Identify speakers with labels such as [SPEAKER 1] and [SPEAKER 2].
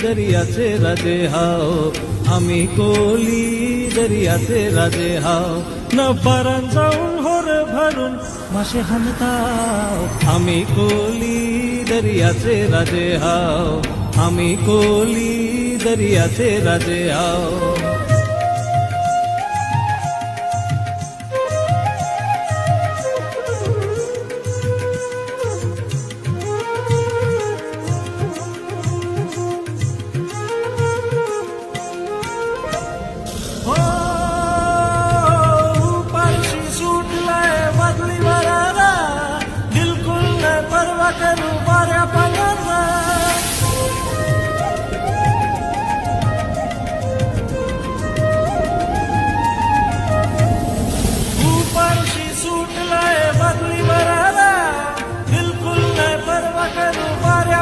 [SPEAKER 1] दर्याचे राजे हाव आम्ही कोली दर्याचे राजे हाव न पारान जाऊन होर भरून मासे हाणताव आम्ही कोली दर्याचे राजे हाव आम्ही कोली दर्याचे राजे हाव
[SPEAKER 2] बिल्कुल नहीं परवा करूं बाऱ्या